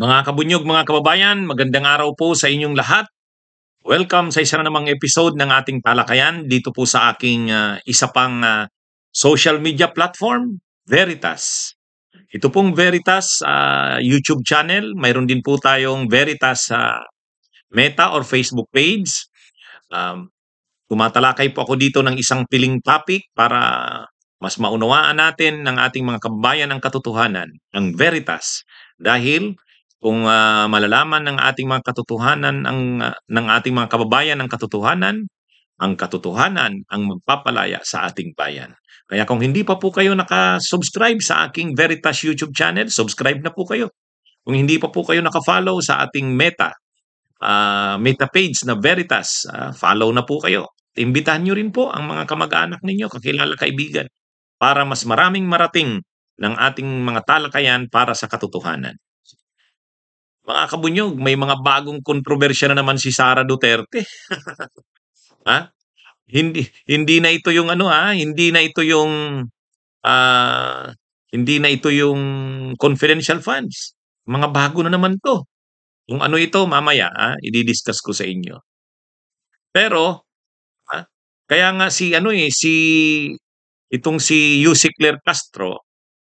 Mga kabunyog, mga kababayan, magandang araw po sa inyong lahat. Welcome sa isa na namang episode ng ating talakayan dito po sa aking isa pang social media platform, Veritas. Ito pong Veritas YouTube channel, mayroon din po tayong Veritas Meta or Facebook page. Um, Tumatalakay po ako dito ng isang piling topic para mas maunawaan natin ng ating mga kababayan ang katotohanan, ang Veritas. Dahil kung malalaman ng ating mga katotohanan ng ating mga kababayan ang katotohanan ang magpapalaya sa ating bayan. Kaya kung hindi pa po kayo naka-subscribe sa aking Veritas YouTube channel, subscribe na po kayo. Kung hindi pa po kayo naka-follow sa ating Meta page na Veritas, follow na po kayo. Imbitahan nyo rin po ang mga kamag-anak ninyo, kakilala, kaibigan, para mas maraming marating ng ating mga talakayan para sa katotohanan. Mga kabunyog, may mga bagong kontrobersya na naman si Sara Duterte. Ha? Hindi na ito yung hindi na ito yung ah, hindi na ito yung confidential funds. Mga bago na naman 'to. Kung ano ito mamaya, i-discuss ko sa inyo. Pero kaya nga si Yussi Claire Castro,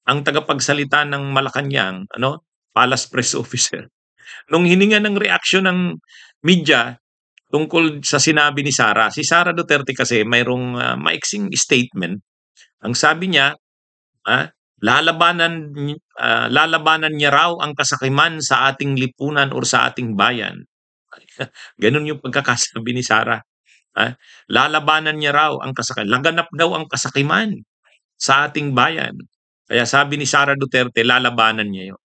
ang tagapagsalita ng Malacanang, Palace Press Officer, nung hininga ng reaksyon ng media tungkol sa sinabi ni Sara. Si Sara Duterte kasi mayroong maiksing statement. Ang sabi niya, lalabanan lalabanan niya raw ang kasakiman sa ating lipunan or sa ating bayan. Ganun yung pagkakasabi ni Sara. Lalabanan niya raw ang kasakiman. Laganap daw ang kasakiman sa ating bayan. Kaya sabi ni Sara Duterte, lalabanan niya yun.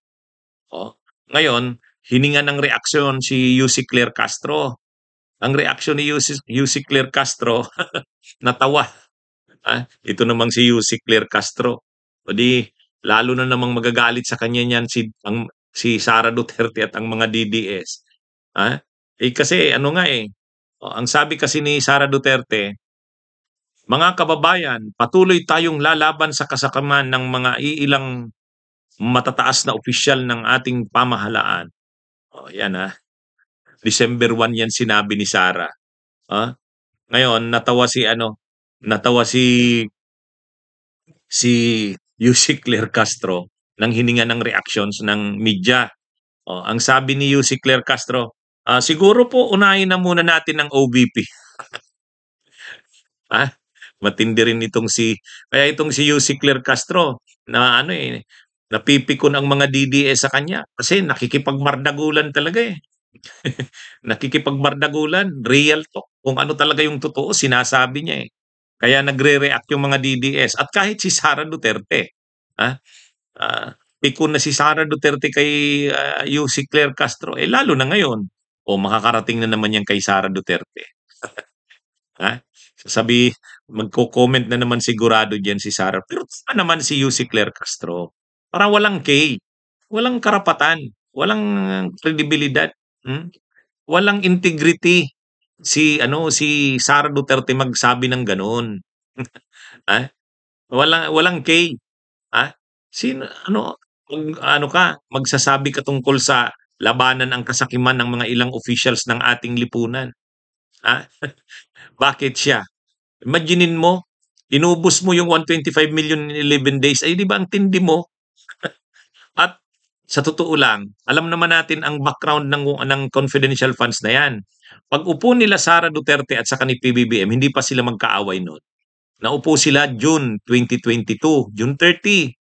Ngayon, hininga ng reaksyon si Yussi Claire Castro. Ang reaksyon ni Yussi Claire Castro, natawa. Ito namang si Yussi Claire Castro. O di, lalo na namang magagalit sa kanya niyan si Sara Duterte at ang mga DDS. Kasi ang sabi kasi ni Sara Duterte, mga kababayan, patuloy tayong lalaban sa kasakiman ng mga iilang matataas na opisyal ng ating pamahalaan. Yan December 1 yan sinabi ni Sara. Ngayon natawa si Yussi Claire Castro nang hininga ng reactions ng media. Ang sabi ni Yussi Claire Castro, siguro po unahin na muna natin ang OVP. Matindi rin kaya itong si Yussi Claire Castro na napipikon ang mga DDS sa kanya kasi nakikipagmardagulan talaga nakikipagbardagulan, real talk. Kung ano talaga yung totoo, sinasabi niya Kaya nagre-react yung mga DDS. At kahit si Sara Duterte, pikon na si Sara Duterte kay Yussi Claire Castro, lalo na ngayon, makakarating na naman yan kay Sara Duterte. Magko-comment na naman sigurado diyan si Sara. Pero naman si Yussi Claire Castro, para walang walang karapatan, walang kredibilidad, walang integrity si Sara Duterte magsabi ng gano'n. Walang K. Sino magsasabi ka tungkol sa labanan ang kasakiman ng mga ilang officials ng ating lipunan. Bakit siya? Imaginin mo, inubos mo yung 125 million in 11 days. Di ba ang tindi mo? At sa totoo lang, alam naman natin ang background ng confidential funds na yan. Pag upo nila Sara Duterte at saka ni PBBM, hindi pa sila magkaaway noon. Naupo sila June 2022, June 30.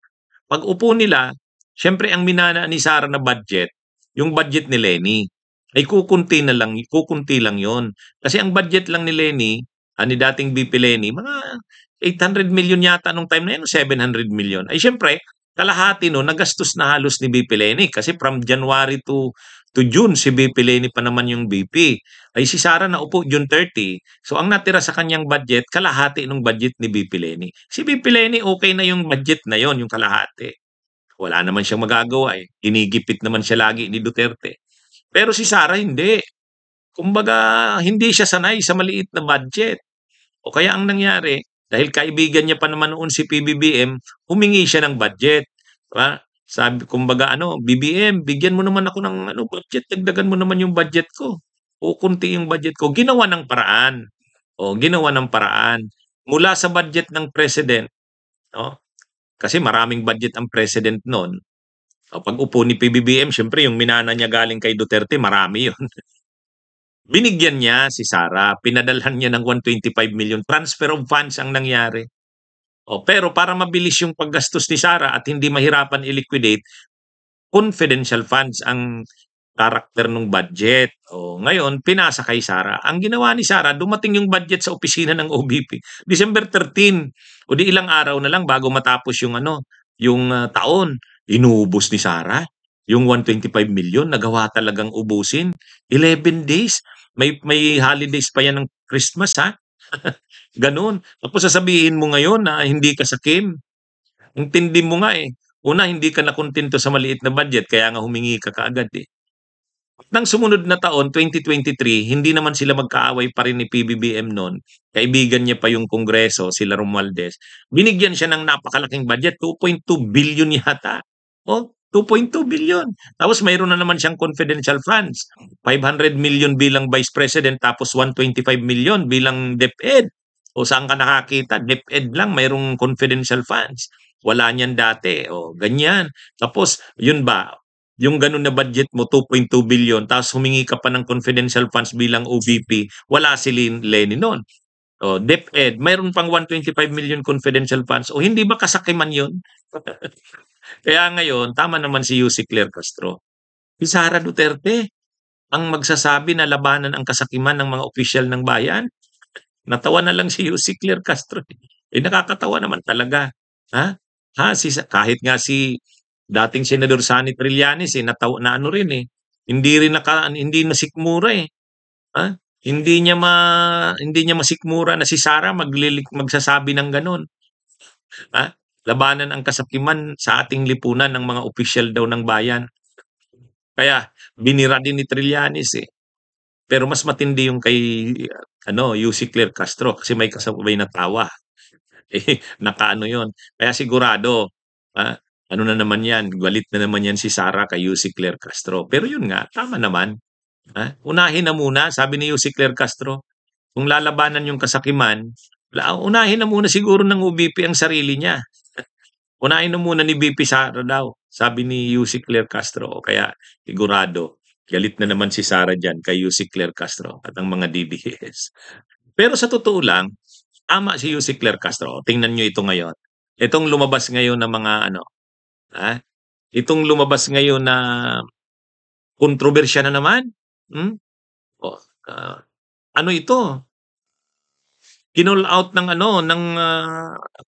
Pag upo nila, syempre ang minana ni Sara na budget, yung budget ni Leni, ay kukunti lang yon. Kasi ang budget lang ni Leni, ni dating VP Leni, mga 800 million yata nung time na yun, 700 million. Ay syempre, kalahati no, nagastos na halos ni VP Leni kasi from January to June, si VP Leni pa naman yung VP. Ay si Sara naupo June 30. So ang natira sa kanyang budget, kalahati ng budget ni VP Leni. Si VP Leni, okay na yung budget na yon, yung kalahati. Wala naman siyang magagawa Ginigipit naman siya lagi ni Duterte. Pero si Sara hindi. Kumbaga, hindi siya sanay sa maliit na budget. O kaya ang nangyari, dahil kaibigan niya pa naman noon si PBBM, humingi siya ng budget. Diba? Sabi kumbaga ano, "BBM, bigyan mo naman ako ng ano, budget, dagdagan mo naman yung budget ko. Kokonti yung budget ko." Ginawa ng paraan, ginawa ng paraan. Mula sa budget ng president, 'no, kasi maraming budget ang president no'n. Pag-upo ni PBBM siyempre yung minana niya galing kay Duterte marami yun. Binigyan niya si Sara, pinadalhan niya ng 125 million, transfer of funds ang nangyari. Pero para mabilis yung paggastos ni Sara at hindi mahirapan i-liquidate, confidential funds ang karakter ng budget. Ngayon pinasa kay Sara. Ang ginawa ni Sara, dumating yung budget sa opisina ng OBP, December 13. O di ilang araw na lang bago matapos yung ano, yung taon, inubos ni Sara yung 125 million, nagawa talagang ubusin. 11 days. May holidays pa yan ng Christmas, ha? Gano'n. Tapos sasabihin mo ngayon na hindi ka sakim. Ang tindi mo nga, eh. Una, hindi ka nakontento sa maliit na budget kaya nga humingi ka kaagad, eh. Nang sumunod na taon, 2023, hindi naman sila magkaaway pa rin ni PBBM no'n. Kaibigan niya pa yung Kongreso, sila Romualdez. Binigyan siya ng napakalaking budget, 2.2 billion yata. 2.2 billion. Tapos mayroon na naman siyang confidential funds, 500 million bilang Vice President tapos 125 million bilang DepEd. Saan ka nakakita? DepEd lang mayroong confidential funds. Wala niyan dati. Ganyan. Tapos, yun ba, yung gano'n na budget mo 2.2 billion tapos humingi ka pa ng confidential funds bilang OVP, wala si Lenny no'n. DepEd, mayroon pang 125 million confidential funds. Hindi ba kasakiman 'yun? Kaya ngayon, tama naman si Yussi Claire Castro. Si Sara Duterte ang magsasabi na labanan ang kasakiman ng mga opisyal ng bayan. Natawa na lang si Yussi Claire Castro. Nakakatawa naman talaga. Ha? Kahit nga si dating Senador Sonny Trillanes, na ano rin, hindi nasikmura, eh. Ha? Hindi niya masikmura na si Sara magsasabi ng gano'n. Ha? Labanan ang kasakiman sa ating lipunan ng mga opisyal daw ng bayan. Kaya binira din ni Trillanes, eh. Pero mas matindi yung kay Yussi Claire Castro kasi may kasabay na tawa. Nakaano 'yun. Kaya sigurado, ah, ano na naman 'yan, galit na naman 'yan si Sara kay Yussi Claire Castro. Pero 'yun nga, tama naman, unahin na muna, sabi ni Yussi Claire Castro, kung lalabanan yung kasakiman, unahin na muna siguro ng OBP ang sarili niya. Unahin na muna ni VP Sara daw, sabi ni Yussi Claire Castro. Kaya sigurado, galit na naman si Sara diyan kay Yussi Claire Castro at ang mga DDS. Pero sa totoo lang, tama si Yussi Claire Castro. Tingnan niyo ito ngayon. Itong lumabas ngayon na mga itong lumabas ngayon na kontrobersya na naman. Hmm? Oh, ah, ano ito? Kinol out ng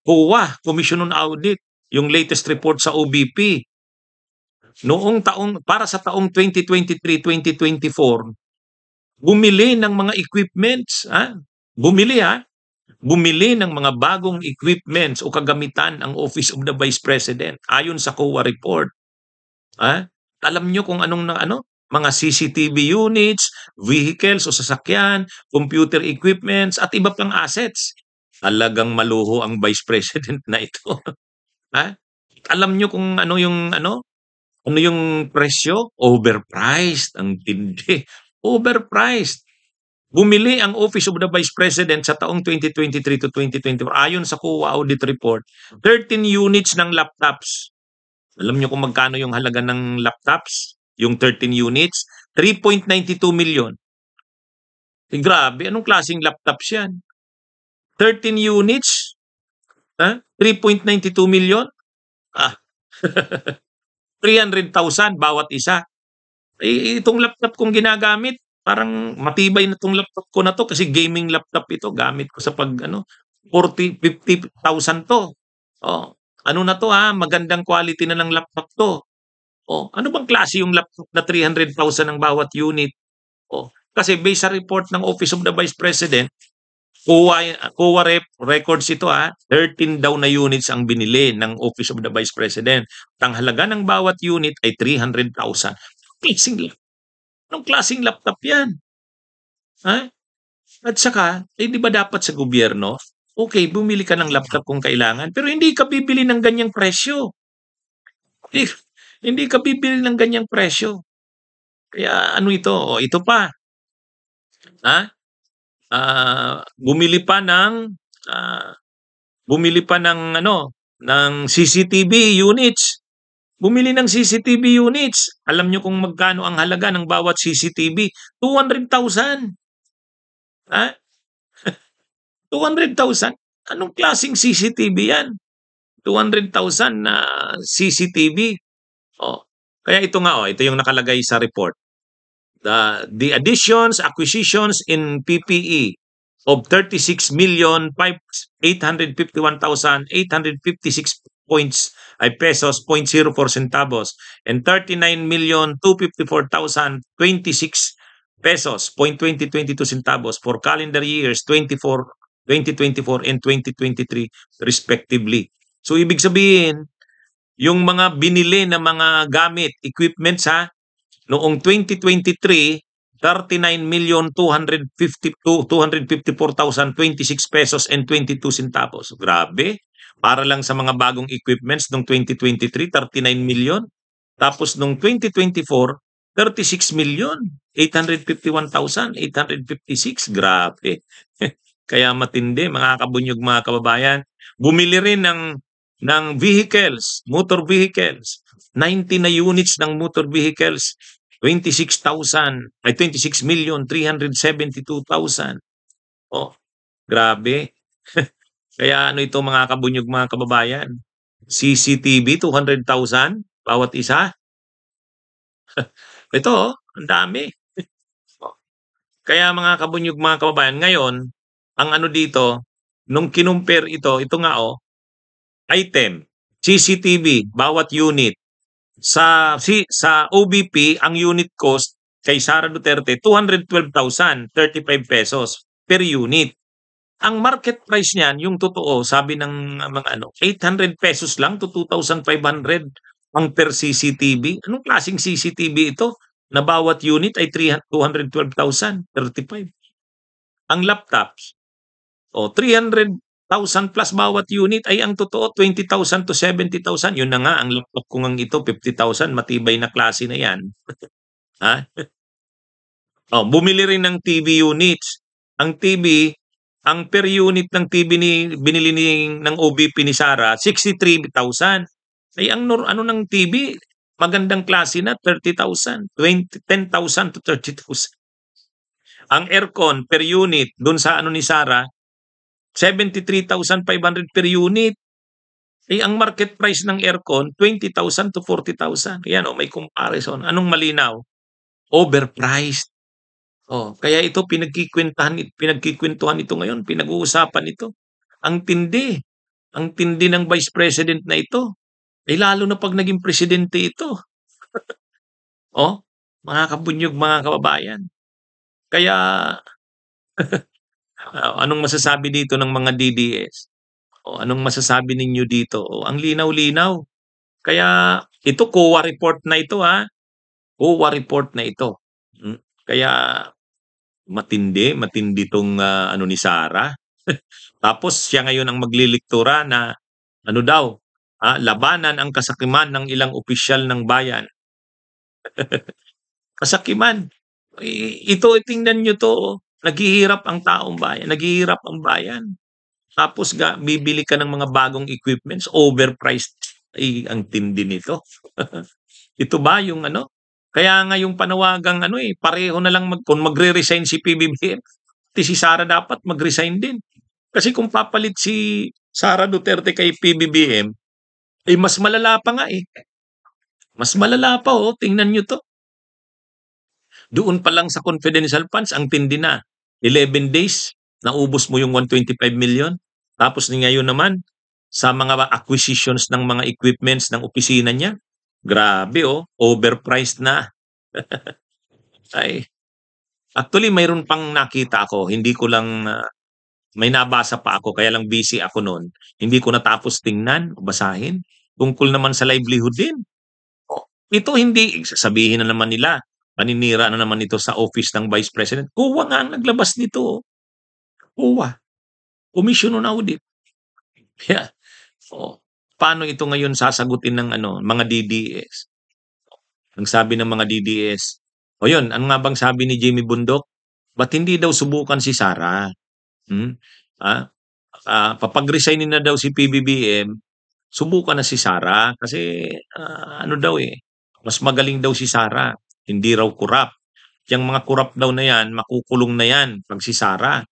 COA, Commission on Audit, yung latest report sa OBP. Para sa taong 2023-2024, bumili ng mga equipments, bumili ng mga bagong equipments o kagamitan ang Office of the Vice President ayon sa COA report. Alam niyo kung mga CCTV units, vehicles o sasakyan, computer equipments at iba pang assets. Talagang maluho ang Vice President na ito. Alam niyo kung ano yung presyo? Overpriced, ang tindi. Overpriced. Bumili ang Office of the Vice President sa taong 2023 to 2024 ayon sa COA audit report, 13 units ng laptops. Alam niyo kung magkano yung halaga ng laptops? Yung 13 units, 3.92 million. Grabe, anong klaseng laptops yan? 13 units, 3.92 million? 300,000 bawat isa. Itong laptop kong ginagamit, parang matibay na 'tong laptop ko na 'to kasi gaming laptop ito. Gamit ko sa 40,000-50,000 'to. Ano na 'to, magandang quality na ng laptop 'to. Ano bang klase yung laptop na 300,000 ang bawat unit? Kasi based sa report ng Office of the Vice President, COA records ito, 13 daw na units ang binili ng Office of the Vice President. Ang halaga ng bawat unit ay 300,000. Anong klaseng laptop yan? At saka, di ba dapat sa gobyerno, okay, bumili ka ng laptop kung kailangan, pero hindi ka bibili ng ganyang presyo. Hindi ka bibili ng ganyang presyo. Kaya ano ito, ito pa, ha? Bumili pa ng ah, bumili pa ng ano, ng CCTV units. Bumili ng CCTV units. Alam niyo kung magkano ang halaga ng bawat CCTV? 200,000. Ha? 200,000? Anong klaseng CCTV yan? 200,000 na CCTV. Oh. Kaya ito nga, ito yung nakalagay sa report. The additions, acquisitions in PPE of 36,851,856 points ay pesos 0.04 centavos and 39,254,026 pesos 0.2022 centavos for calendar years 2024 and 2023 respectively. So ibig sabihin, yung mga binili na mga gamit, equipment sa noong 2023, 39,254,026 pesos and 22 centavos. Grabe. Para lang sa mga bagong equipments noong 2023, 39 million. Tapos noong 2024, 36 million, 851,856. Grabe. Kaya matindi, mga kabunyog, mga kababayan. Bumili rin ng vehicles, motor vehicles. 90 na units ng motor vehicles. 26,372,000. Oh, grabe. Kaya ano ito, mga kabunyog, mga kababayan? CCTV 200,000 bawat isa. Ito, ang dami. Oh. Kaya mga kabunyog, mga kababayan, ngayon, ang ano dito, nung kinumpare ito nga item, CCTV, bawat unit. Sa OBP, ang unit cost kay Sara Duterte, 212,035 pesos per unit. Ang market price niyan, yung totoo, sabi ng mga 800 pesos lang to 2,500 ang per CCTV. Anong klaseng CCTV ito? Na bawat unit ay 212,035. Ang laptops, 300,000 plus bawat unit ay ang totoo 20,000 to 70,000. Yun na nga, ang laptop ko ngang ito 50,000, matibay na klase na yan. Ha? Bumili rin ng TV units. Ang TV, ang per unit ng TV binili ng OBP ni Sara, 63,000. Ay ang ano ng TV, magandang klase na 30,000, 10,000 to 30,000. Ang aircon per unit doon sa ano ni Sara, 73,500 per unit. Ang market price ng aircon, 20,000 to 40,000. Yan may comparison. Anong malinaw? Overpriced. Kaya ito pinagkikwentuhan ito ngayon, pinag-uusapan ito. Ang tindi. Ang tindi ng Vice President na ito. Lalo na pag naging presidente ito. Mga kabunyog, mga kababayan. Kaya anong masasabi dito ng mga DDS? Anong masasabi ninyo dito? Ang linaw-linaw. Kaya ito, COA report na ito, ha? COA report na ito. Kaya matindi tong ano ni Sara. Tapos siya ngayon ang magliliktura na ano daw, labanan ang kasakiman ng ilang opisyal ng bayan. Kasakiman. Ito, tingnan nyo to. Naghihirap ang taong bayan. Naghihirap ang bayan. Tapos bibili ka ng mga bagong equipments, overpriced. Ang tindi nito. Ito ba yung ano? Kaya nga yung panawagang pareho na lang kung magre-resign si PBBM, si Sara dapat mag-resign din. Kasi kung papalit si Sara Duterte kay PBBM, mas malala pa nga Mas malala pa tingnan nyo to. Doon pa lang sa confidential funds, ang tindi na. 11 days, naubos mo yung 125 million. Tapos ngayon naman, sa mga acquisitions ng mga equipments ng opisina niya, grabe overpriced na. Actually mayroon pang nakita ako, hindi ko lang may nabasa pa ako kaya lang busy ako noon. Hindi ko natapos tingnan o basahin. Tungkol naman sa livelihood din. Ito hindi sasabihin na naman nila, paninira na naman ito sa office ng Vice President. COA nga ang naglabas nito. COA. Commission on Audit. Kaya, paano ito ngayon sasagutin ng mga DDS? Ang sabi ng mga DDS, o yun, ano nga bang sabi ni Jimmy Bundok? Ba't hindi daw subukan si Sara? Hmm, ah, papag-resignin na daw si PBBM, subukan na si Sara kasi, ano daw, mas magaling daw si Sara, hindi raw kurap. Yang mga kurap daw na yan, makukulong na yan 'pag si Sara.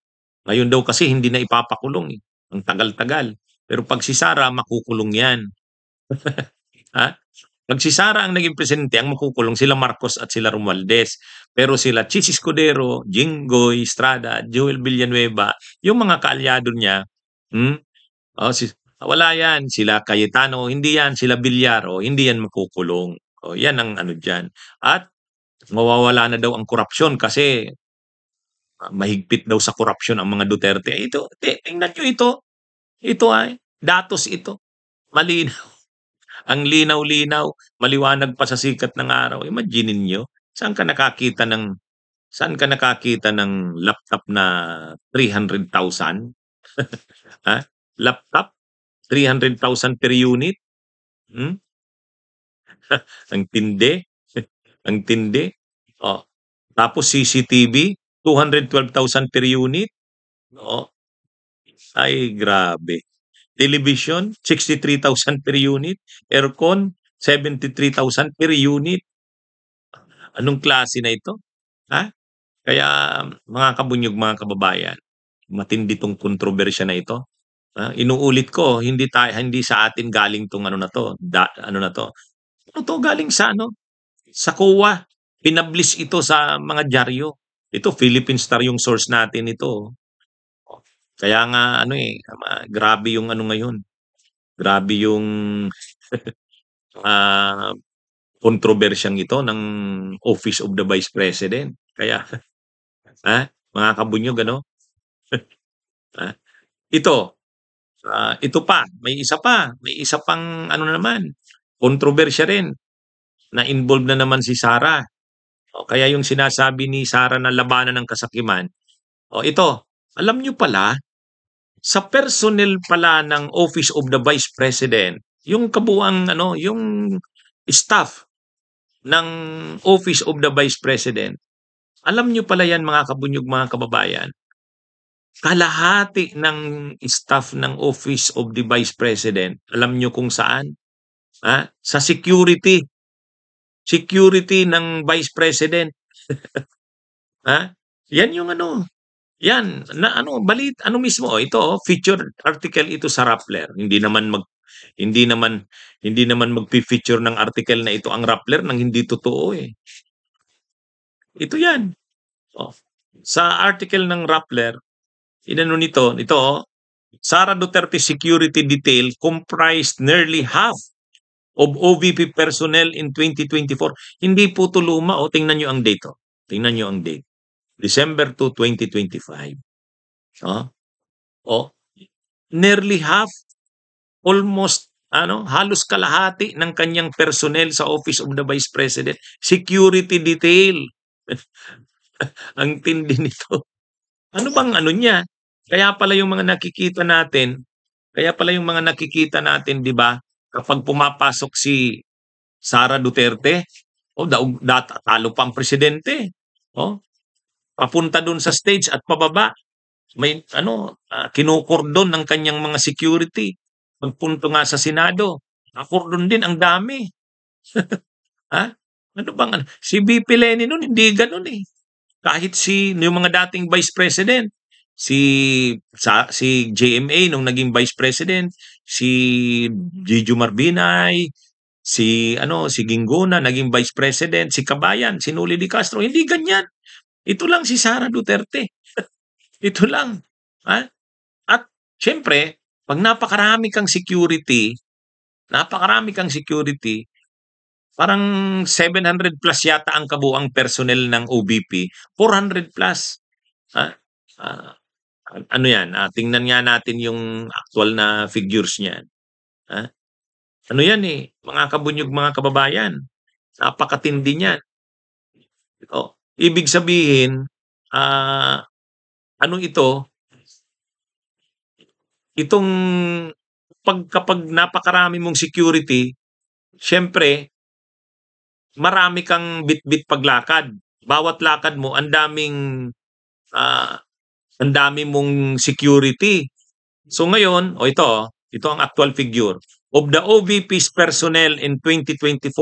Ngayon daw kasi hindi na ipapakulong, ang tagal-tagal. Pero 'pag si Sara makukulong yan, ha? 'Pag si Sara ang naging presidente, ang makukulong sila Marcos at sila Romualdez. Pero sila Chis Escudero, Jinggoy Estrada, Joel Villanueva, yung mga kaalyado niya, hmm, oh, wala yan. Sila Cayetano, hindi yan. Sila Villar, oh, hindi yan makukulong. Oh, yan ang ano diyan. At mawawala na daw ang korapsyon kasi mahigpit daw sa korapsyon ang mga Duterte. Ito, tingnan niyo ito. Ito ay datos ito. Malinaw. Ang linaw-linaw, maliwanag pa sa sikat ng araw. Imaginin niyo, saan ka nakakita ng laptop na 300,000? Ha? Laptop, 300,000 per unit? Hmm? Ang tindi. Ang tindi. Oh. Tapos CCTV, 212,000 per unit. Oh, ay grabe. Television, 63,000 per unit. Aircon, 73,000 per unit. Anong klase na ito? Ha? Kaya mga kabunyog, mga kababayan, matindi 'tong kontrobersya na ito. Inuulit ko, hindi sa atin galing 'tong ano na 'to, ano na 'to. Ano 'to, galing sa ano, sa COA. Pinablis ito sa mga dyaryo. Ito Philippine Star yung source natin nito. Kaya nga ano, grabe yung ano ngayon, grabe yung, ah, kontrobersyang ito ng Office of the Vice President. Kaya, mga kabunyog ano, ah, ito, may isa pang ano naman, kontrobersya rin, na involved na naman si Sara. O kaya yung sinasabi ni Sara na labanan ng kasakiman, o ito, alam niyo pala, sa personnel pala ng Office of the Vice President, yung kabuuang ano, yung staff ng Office of the Vice President, alam niyo pala yan mga kabunyog, mga kababayan, kalahati ng staff ng Office of the Vice President, alam niyo kung saan? Sa security. Security ng Vice President. Ha? Yan yung ano, yan na ano ano mismo, ito featured article ito sa Rappler. Hindi naman hindi naman magfi-feature ng article na ito ang Rappler ng hindi totoo, Ito yan. Oh. Sa article ng Rappler, inano ito, Sara Duterte security detail comprised nearly half of OVP personnel in 2024. Hindi po 'to luma, tingnan niyo ang date, Tingnan niyo ang date. December 2, 2025. Oh, oh, nearly half, almost ano, halos kalahati ng kanyang personnel sa Office of the Vice President, security detail. Ang tindi nito. Ano bang ano niya? Kaya pala yung mga nakikita natin, kaya pala yung mga nakikita natin, 'di ba? Kapag pumapasok si Sara Duterte, talo pa ang presidente. Oh, papunta dun sa stage at pababa, may ano, kinokordon ng kanyang mga security. Pagpunto nga sa Senado, nakordon din, ang dami. Ha? Ano bang ano? Si VP Leni nun hindi gano'n, Kahit yung mga dating Vice President, si JMA nung naging Vice President, si Gigi Marbinay, si Ginggona naging Vice President, si Kabayan, si Noli de Castro, hindi ganyan. Ito lang si Sara Duterte. Ito lang. Ha? At siyempre, 'pag napakarami kang security, parang 700 plus yata ang kabuuang personnel ng OBP, 400 plus. Ah, ah, ano 'yan, tingnan nga natin yung aktuwal na figures niyan, ah. Ano 'yan, mga kabunyog, mga kababayan, napakatindi niyan. Ibig sabihin, ano ito, itong kapag napakarami mong security, siyempre marami kang bitbit paglakad. Bawat lakad mo ang dami mong security. So ngayon, ito ang actual figure. Of the OVP's personnel in 2024,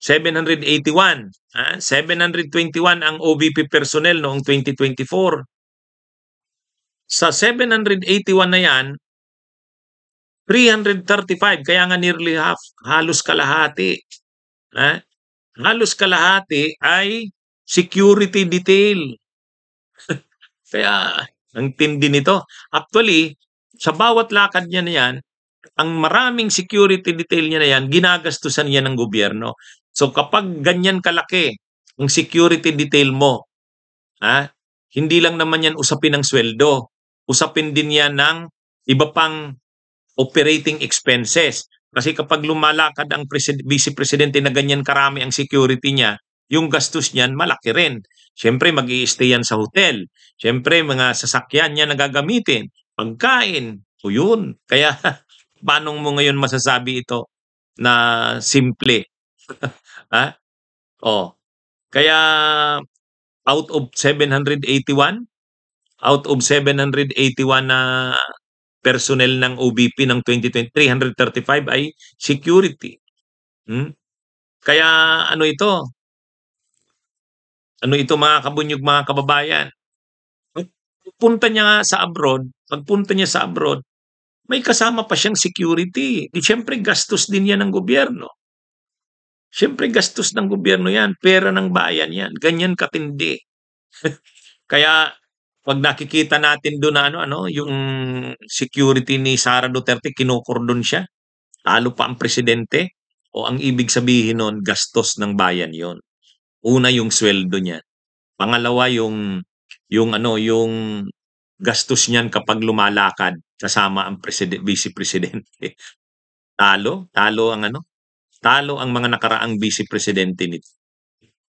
781. 721 ang OVP personnel noong 2024. Sa 781 na yan, 335, kaya nga nearly half, halos kalahati. Halos kalahati ay security detail. Kaya ang tindi nito. Actually, sa bawat lakad niya na yan, ang maraming security detail niya na yan, ginagastusan niya ng gobyerno. So kapag ganyan kalaki ang security detail mo, hindi lang naman yan usapin ng sweldo. Usapin din yan ng iba pang operating expenses. Kasi kapag lumalakad ang vice presidente na ganyan karami ang security niya, yung gastos niyan malaki rin. Siyempre mag stay yan sa hotel. Siyempre mga sasakyan niya na gagamitin. Pagkain. O yun. Kaya paano mo ngayon masasabi ito na simple? ha? Oh. Kaya out of 781 na personnel ng OBP ng 2020, 335 ay security. Kaya ano ito? Ano ito mga kabunyog, mga kababayan? Pagpunta niya sa abroad, may kasama pa siyang security. Di siyempre gastos din yan ng gobyerno. Siyempre gastos ng gobyerno yan, pera ng bayan yan. Ganyan katindi. Kaya pag nakikita natin doon na yung security ni Sara Duterte, kinokordon siya, talo pa ang presidente, o ang ibig sabihin nun, gastos ng bayan yon. Una yung sweldo niya. Pangalawa yung gastos niyan kapag lumalakad kasama ang vice presidente. Talo ang mga nakaraang vice presidente nito.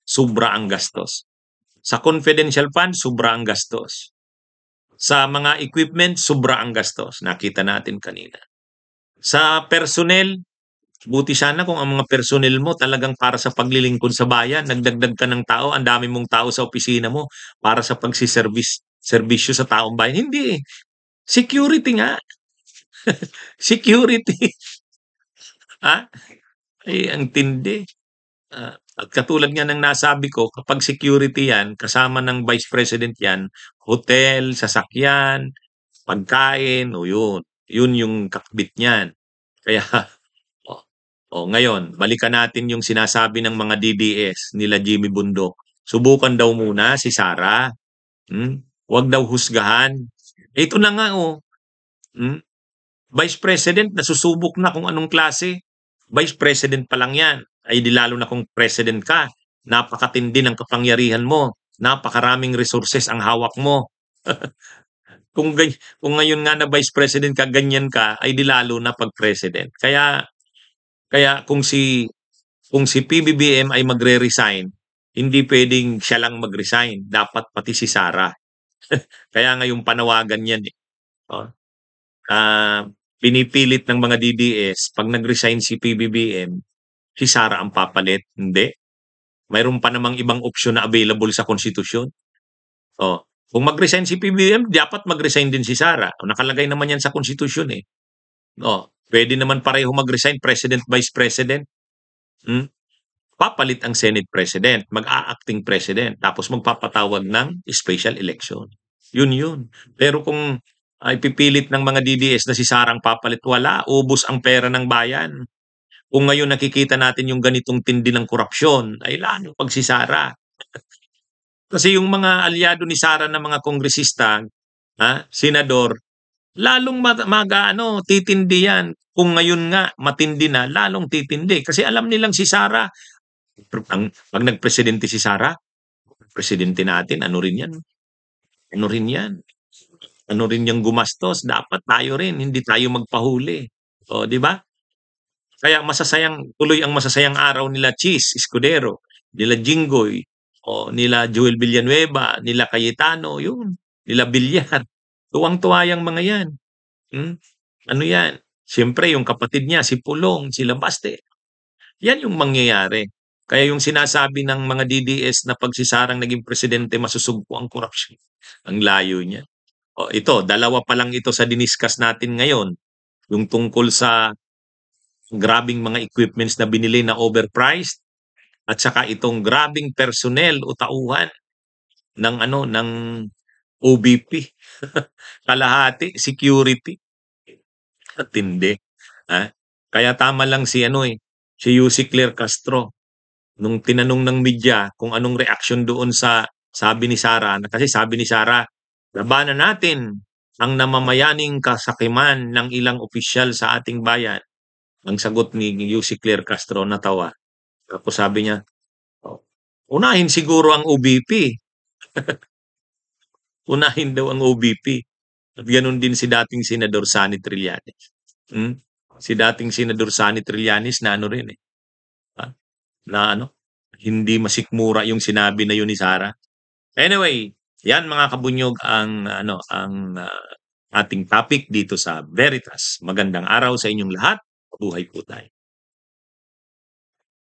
Sobra ang gastos. Sa confidential fund, sobra ang gastos. Sa mga equipment, sobra ang gastos. Nakita natin kanina. Sa personnel, buti sana kung ang mga personnel mo talagang para sa paglilingkod sa bayan, nagdagdag ka ng tao, ang dami mong tao sa opisina mo para sa serbisyo sa taong bayan. Hindi. Security nga. Security. Ang tindi. At katulad nga ng nasabi ko, kapag security yan, kasama ng Vice President yan, hotel, sasakyan, pagkain, o yun. Yun yung kakbit niyan. Kaya, ngayon, balikan natin yung sinasabi ng mga DDS nila Jimmy Bundok. Subukan daw muna si Sara. Huwag daw husgahan. Ito na nga, Vice President, nasusubok na kung anong klase. Vice President pa lang yan. Ay di lalo na kung President ka. Napakatindi ng kapangyarihan mo. Napakaraming resources ang hawak mo. kung ngayon nga na Vice President ka, ganyan ka, ay di lalo na pag President. Kaya kung si PBBM ay magre-resign, hindi pwedeng siya lang mag-resign. Dapat pati si Sara. Kaya nga yung panawagan yan pinipilit ng mga DDS, pag nag-resign si PBBM, si Sara ang papalit. Hindi. Mayroon pa namang ibang opsyon na available sa konstitusyon. Kung mag-resign si PBBM, dapat mag-resign din si Sara. Nakalagay naman yan sa konstitusyon eh. Pwede naman pareho mag-resign, President, Vice President. Papalit ang Senate President, mag-a-acting President, tapos magpapatawag ng special election. Yun. Pero kung ay pipilit ng mga DDS na si Sara ang papalit, wala, ubos ang pera ng bayan. Kung ngayon nakikita natin yung ganitong tindi ng korupsyon, ay lalo pag si Sara. Kasi yung mga aliado ni Sara na mga kongresista, senador, lalong titindi yan. Kung ngayon nga matindi na, lalong titindi. Kasi alam nilang si Sara, pag nagpresidente si Sara, presidente natin, ano rin yan? Ano rin yung gumastos, dapat tayo rin, hindi tayo magpahuli. Di ba? Kaya tuloy ang masasayang araw nila Cheese Escudero, nila Jinggoy, nila Joel Villanueva, nila Cayetano, nila Villar. Tuwang-tuwa yung mga yan. Ano yan? Siyempre, yung kapatid niya, si Pulong, sila Baste. Yan yung mangyayari. Kaya yung sinasabi ng mga DDS na 'pag si Sarang naging presidente masusugpo ang korapsyon, ang layo niyan. Oh, ito dalawa pa lang ito sa diniscuss natin ngayon, yung tungkol sa grabeng mga equipments na binili na overpriced at saka itong grabeng personnel o tauhan ng ano, ng OBP. Kalahati security, ang tindi, kaya tama lang si ano, si Yussi Claire Castro nung tinanong ng media kung anong reaksyon doon sa sabi ni Sara, kasi sabi ni Sara, "Labanan natin ang namamayaning kasakiman ng ilang opisyal sa ating bayan." Ang sagot ni Yussi Claire Castro, natawa. Tapos sabi niya, "Oh, unahin siguro ang OBP." Unahin daw ang OBP. At gano'n din si dating Senador Sonny Trillanes. Hmm, si dating Senador Sonny Trillanes na ano rin, ah, na ano, hindi masikmura yung sinabi na yun ni Sara. Anyway, 'yan mga kabunyog ang ano, ang, ating topic dito sa Veritas. Magandang araw sa inyong lahat. Mabuhay po tayo.